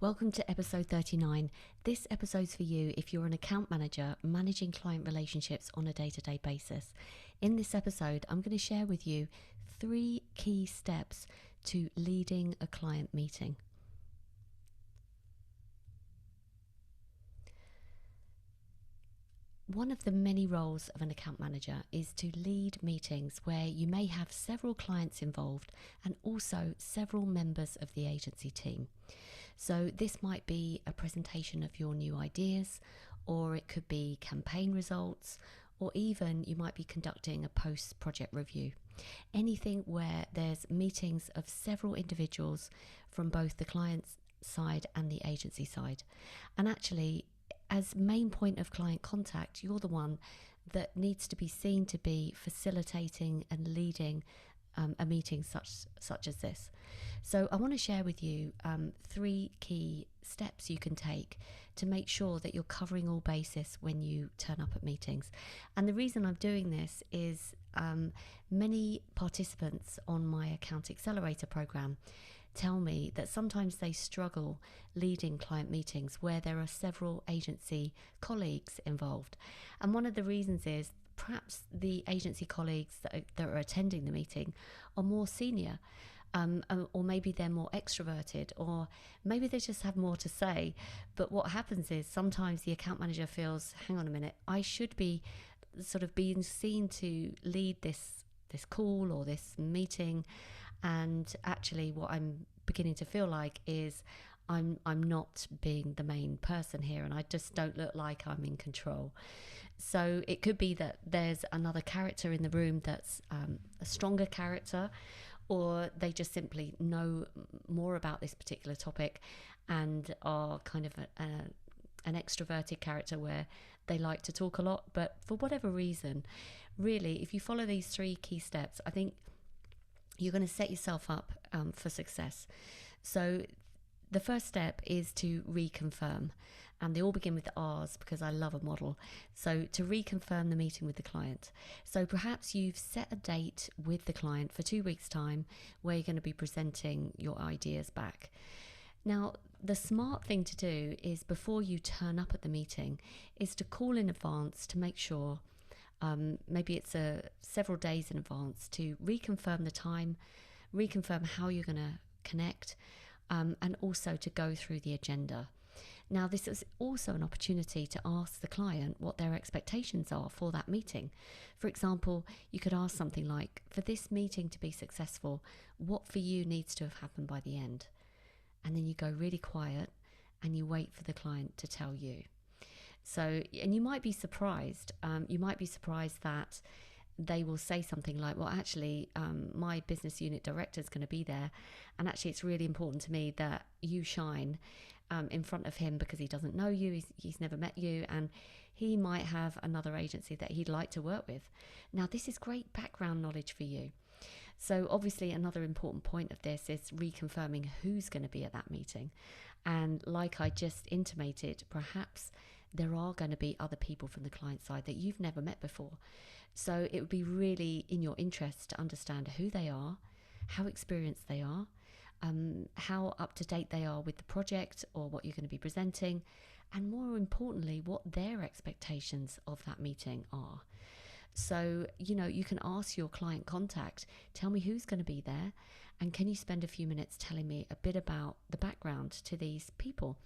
Welcome to episode 39. This episode's for you if you're an account manager managing client relationships on a day-to-day basis. In this episode, I'm going to share with you 3 key steps to leading a client meeting. One of the many roles of an account manager is to lead meetings where you may have several clients involved and also several members of the agency team. So this might be a presentation of your new ideas, or it could be campaign results, or even you might be conducting a post-project review. Anything where there's meetings of several individuals from both the client's side and the agency side. And actually, as main point of client contact, you're the one that needs to be seen to be facilitating and leading a meeting such as this. So I want to share with you 3 key steps you can take to make sure that you're covering all bases when you turn up at meetings. And the reason I'm doing this is many participants on my Account Accelerator program tell me that sometimes they struggle leading client meetings where there are several agency colleagues involved. And one of the reasons is perhaps the agency colleagues that are attending the meeting are more senior, or maybe they're more extroverted, or maybe they just have more to say. But what happens is sometimes the account manager feels, hang on a minute, I should be sort of being seen to lead this call or this meeting. And actually what I'm beginning to feel like is I'm not being the main person here, and I just don't look like I'm in control. So it could be that there's another character in the room that's a stronger character, or they just simply know more about this particular topic and are kind of an extroverted character where they like to talk a lot. But for whatever reason, really, if you follow these 3 key steps, I think you're going to set yourself up for success. So the first step is to reconfirm, and they all begin with R's because I love a model. So to reconfirm the meeting with the client. So perhaps you've set a date with the client for 2 weeks' time where you're going to be presenting your ideas back. Now, the smart thing to do is before you turn up at the meeting is to call in advance to make sure, maybe it's several days in advance, to reconfirm the time, reconfirm how you're going to connect, and also to go through the agenda. Now, this is also an opportunity to ask the client what their expectations are for that meeting. For example, you could ask something like, for this meeting to be successful, what for you needs to have happened by the end? And then you go really quiet and you wait for the client to tell you. So, and you might be surprised. You might be surprised that they will say something like, well, actually, my business unit director is going to be there. And actually, it's really important to me that you shine in front of him because he doesn't know you. He's never met you. And he might have another agency that he'd like to work with. Now, this is great background knowledge for you. So obviously, another important point of this is reconfirming who's going to be at that meeting. And like I just intimated, perhaps there are going to be other people from the client side that you've never met before. So it would be really in your interest to understand who they are, how experienced they are, how up to date they are with the project or what you're going to be presenting, and more importantly, what their expectations of that meeting are. So, you can ask your client contact, tell me who's going to be there, and can you spend a few minutes telling me a bit about the background to these people?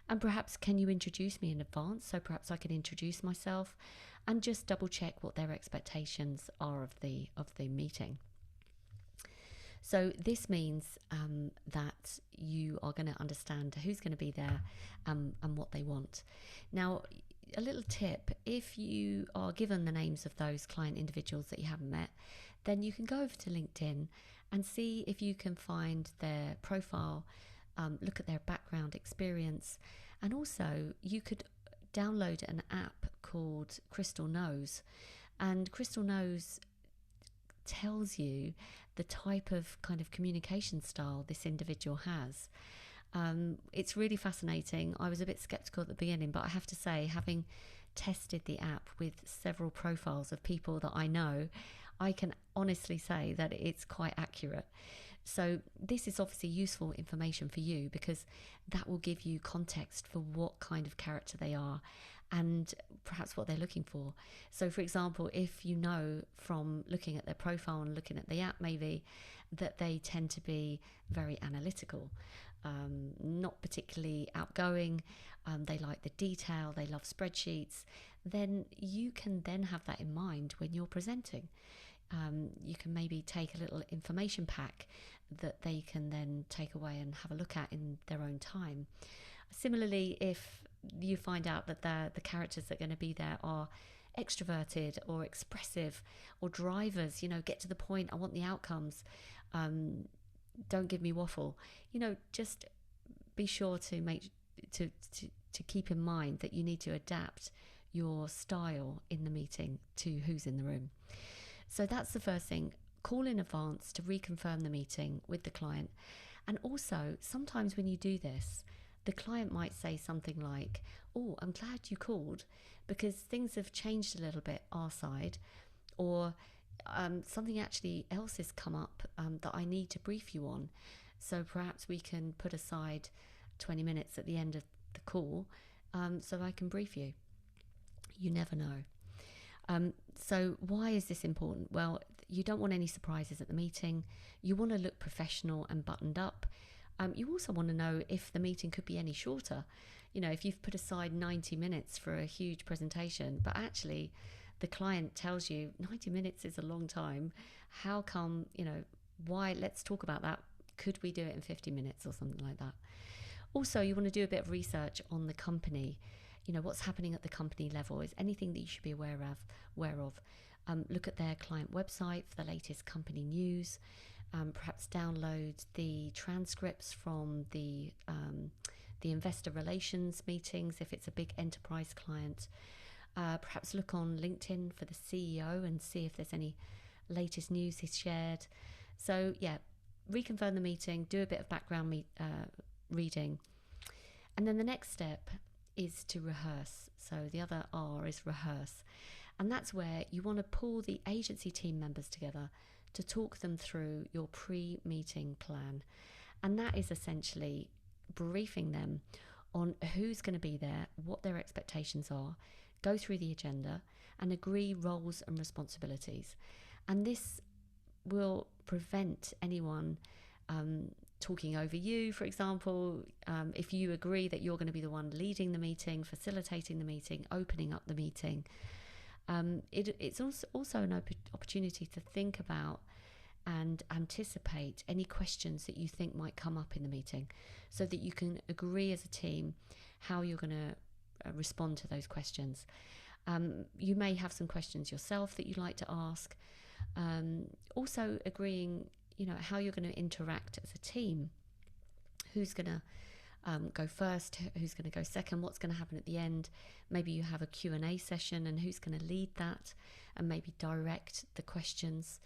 And perhaps can you introduce me in advance? So perhaps I can introduce myself and just double check what their expectations are of the meeting. So this means that you are going to understand who's going to be there and what they want. Now, a little tip, if you are given the names of those client individuals that you haven't met, then you can go over to LinkedIn and see if you can find their profile, look at their background experience, and also you could download an app called Crystal Knows. And Crystal Knows tells you the type of kind of communication style this individual has. It's really fascinating. I was a bit skeptical at the beginning, but I have to say, having tested the app with several profiles of people that I know, I can honestly say that it's quite accurate. So this is obviously useful information for you, because that will give you context for what kind of character they are and perhaps what they're looking for. So for example, if you know from looking at their profile and looking at the app maybe that they tend to be very analytical, not particularly outgoing, they like the detail, they love spreadsheets, then you can then have that in mind when you're presenting. You can maybe take a little information pack that they can then take away and have a look at in their own time. Similarly, if you find out that the characters that are going to be there are extroverted or expressive or drivers, get to the point, I want the outcomes, don't give me waffle, just be sure to make to keep in mind that you need to adapt your style in the meeting to who's in the room. So that's the first thing. Call in advance to reconfirm the meeting with the client. And also, sometimes when you do this, the client might say something like, "Oh, I'm glad you called because things have changed a little bit our side," or something actually else has come up that I need to brief you on. So perhaps we can put aside 20 minutes at the end of the call so I can brief you. You never know. So why is this important? Well, you don't want any surprises at the meeting. You want to look professional and buttoned up. You also want to know if the meeting could be any shorter. If you've put aside 90 minutes for a huge presentation, but actually the client tells you 90 minutes is a long time. How come, why? Let's talk about that. Could we do it in 50 minutes or something like that? Also, you want to do a bit of research on the company. What's happening at the company level. Is anything that you should be aware of. Look at their client website for the latest company news. Perhaps download the transcripts from the investor relations meetings if it's a big enterprise client. Perhaps look on LinkedIn for the CEO and see if there's any latest news he's shared. So yeah, reconfirm the meeting, do a bit of background reading. And then the next step is to rehearse. So the other R is rehearse. And that's where you want to pull the agency team members together to talk them through your pre-meeting plan. And that is essentially briefing them on who's going to be there, what their expectations are, go through the agenda and agree roles and responsibilities. And this will prevent anyone talking over you, for example. If you agree that you're going to be the one leading the meeting, facilitating the meeting, opening up the meeting, it's also an opportunity to think about and anticipate any questions that you think might come up in the meeting, so that you can agree as a team how you're going to respond to those questions. You may have some questions yourself that you'd like to ask. Also agreeing, how you're going to interact as a team. Who's going to go first, who's going to go second, what's going to happen at the end. Maybe you have a Q&A session and who's going to lead that and maybe direct the questions.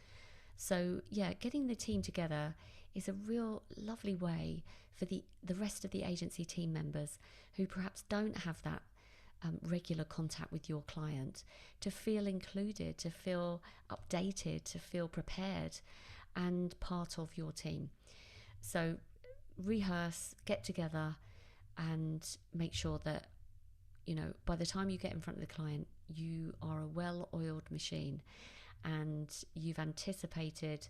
So yeah, getting the team together is a real lovely way for the rest of the agency team members who perhaps don't have that regular contact with your client to feel included, to feel updated, to feel prepared and part of your team. So rehearse, get together and make sure that, by the time you get in front of the client, you are a well-oiled machine and you've anticipated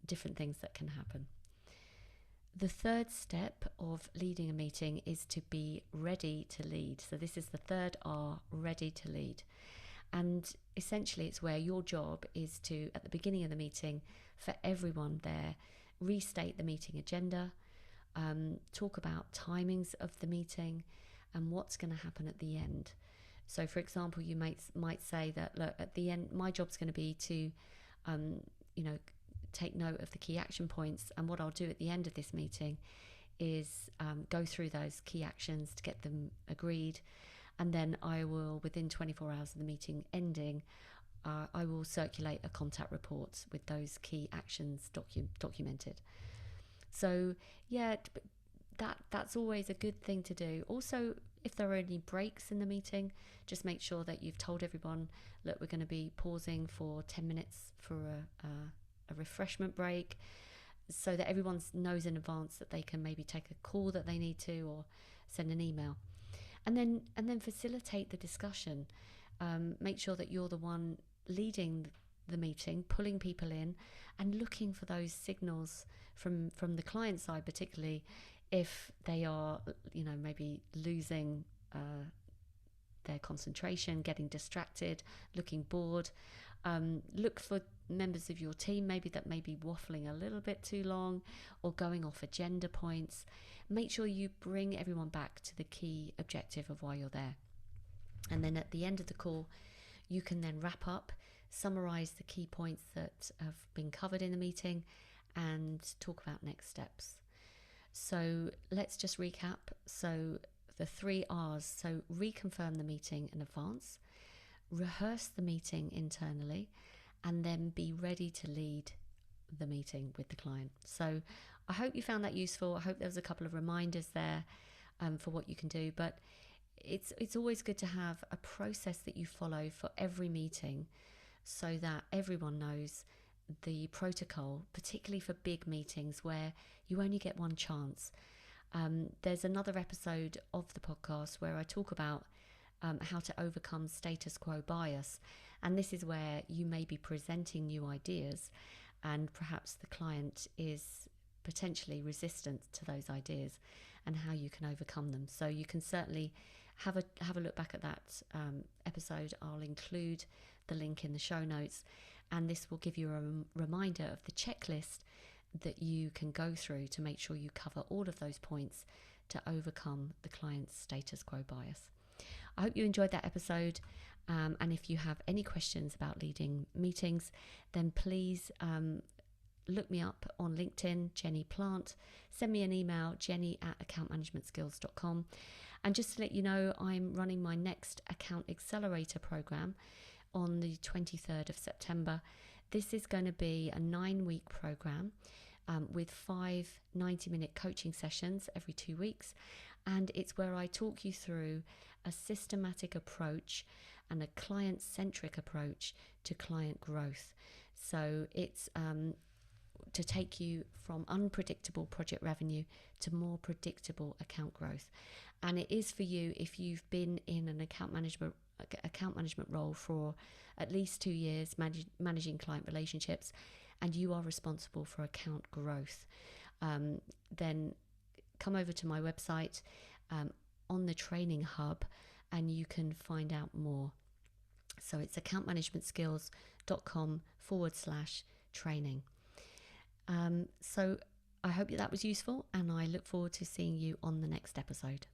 different things that can happen. The third step of leading a meeting is to be ready to lead. So this is the third R, ready to lead. And essentially it's where your job is to, at the beginning of the meeting, for everyone there, restate the meeting agenda, talk about timings of the meeting and what's going to happen at the end. So for example, you might say that, look, at the end, my job's going to be to, take note of the key action points. And what I'll do at the end of this meeting is go through those key actions to get them agreed. And then I will, within 24 hours of the meeting ending, I will circulate a contact report with those key actions documented. So yeah, that's always a good thing to do. Also, if there are any breaks in the meeting, just make sure that you've told everyone, look, we're going to be pausing for 10 minutes for a refreshment break. so that everyone knows in advance that they can maybe take a call that they need to, or send an email, and then facilitate the discussion. Make sure that you're the one leading the meeting, pulling people in, and looking for those signals from the client side, particularly if they are, maybe losing their concentration, getting distracted, looking bored. Look for members of your team maybe that may be waffling a little bit too long or going off agenda points. Make sure you bring everyone back to the key objective of why you're there. And then at the end of the call, you can then wrap up, summarize the key points that have been covered in the meeting, and talk about next steps. So let's just recap. So the 3 R's. So reconfirm the meeting in advance, rehearse the meeting internally, and then be ready to lead the meeting with the client. So I hope you found that useful. I hope there was a couple of reminders there for what you can do. But it's always good to have a process that you follow for every meeting, so that everyone knows the protocol, particularly for big meetings where you only get one chance. There's another episode of the podcast where I talk about how to overcome status quo bias. And this is where you may be presenting new ideas and perhaps the client is potentially resistant to those ideas, and how you can overcome them. So you can certainly have a look back at that episode. I'll include the link in the show notes, and this will give you a reminder of the checklist that you can go through to make sure you cover all of those points to overcome the client's status quo bias. I hope you enjoyed that episode, and if you have any questions about leading meetings, then please look me up on LinkedIn, Jenny Plant. Send me an email, jenny@accountmanagementskills.com. And just to let you know, I'm running my next Account Accelerator program on the 23rd of September. This is going to be a 9-week program with 5 90-minute coaching sessions every 2 weeks. And it's where I talk you through a systematic approach and a client-centric approach to client growth. So it's to take you from unpredictable project revenue to more predictable account growth. And it is for you if you've been in an account management role for at least 2 years, managing client relationships, and you are responsible for account growth. Then come over to my website on the training hub, and you can find out more. So it's accountmanagementskills.com/training. So I hope that was useful, and I look forward to seeing you on the next episode.